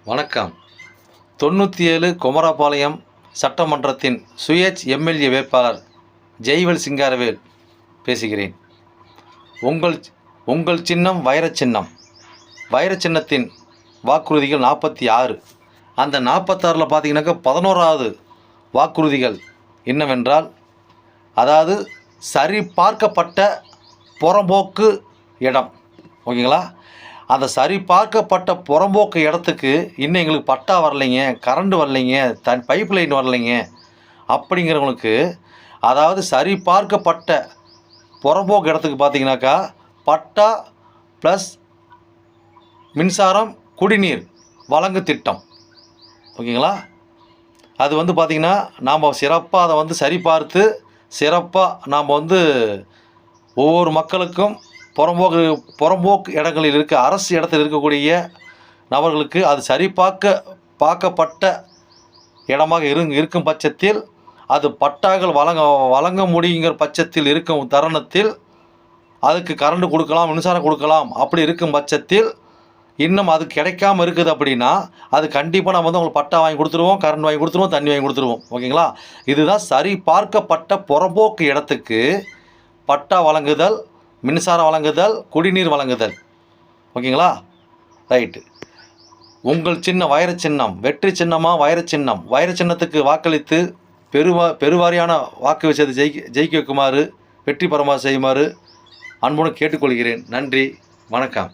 வணக்கம். 97 குமாரபாளையம் சட்டமன்றத்தின் சுயேட்சை எம்எல்ஏ வேட்பாளர் ஜெய்வேல் சிங்காரவேல் பேசுகிறேன். உங்கள் சின்னம் வைரச் சின்னம். வைரச் சின்னத்தின் வாக்குறுதிகள் 46. அந்த 46ல் பார்த்தீங்கன்னாக்கா 11வது வாக்குறுதிகள் என்னவென்றால், அதாவது சரி பார்க்கப்பட்ட புறம்போக்கு இடம். ஓகேங்களா? அந்த சரி பார்க்கப்பட்ட புறம்போக்கு இடத்துக்கு இன்னும் எங்களுக்கு பட்டா வரலைங்க, கரண்ட் வரலைங்க, பைப் லைன் வரலைங்க அப்படிங்கிறவங்களுக்கு, அதாவது சரி பார்க்கப்பட்ட புறம்போக்கு இடத்துக்கு பார்த்தீங்கன்னாக்கா பட்டா ப்ளஸ் மின்சாரம் குடிநீர் வழங்கு திட்டம். ஓகேங்களா? அது பார்த்திங்கன்னா நாம் சிறப்பாக அதை சரி பார்த்து சிறப்பாக நாம் ஒவ்வொரு மக்களுக்கும் புறம்போக்கு இடங்களில் அரசு இடத்தில் இருக்கக்கூடிய நபர்களுக்கு அது சரி பார்க்கப்பட்ட இடமாக இருக்கும் பட்சத்தில், அது பட்டாக்கள் வழங்க முடியுங்கிற பட்சத்தில் இருக்கும் தருணத்தில் அதுக்கு கரண்ட் கொடுக்கலாம், மின்சாரம் கொடுக்கலாம். அப்படி இருக்கும் பட்சத்தில் இன்னும் அது கிடைக்காமல் இருக்குது அப்படின்னா, அது கண்டிப்பாக நம்ம உங்களுக்கு பட்டா வாங்கி கொடுத்துருவோம், கரண்ட் வாங்கி கொடுத்துருவோம், தண்ணி வாங்கி கொடுத்துருவோம். ஓகேங்களா? இதுதான் சரி பார்க்கப்பட்ட புறம்போக்கு இடத்துக்கு பட்டா வழங்குதல், மின்சாரம் வழங்குதல், குடிநீர் வழங்குதல். ஓகேங்களா? ரைட்டு. உங்கள் சின்னம் வைரச் சின்னம். வெற்றி சின்னமாக வைரச் சின்னம். வைரச் சின்னத்துக்கு வாக்களித்து பெருவாரியான வாக்கு விஷயத்தை ஜெயிக்க வைக்குமாறு, வெற்றி பெறுமாறு செய்யுமாறு அன்புடன் கேட்டுக்கொள்கிறேன். நன்றி, வணக்கம்.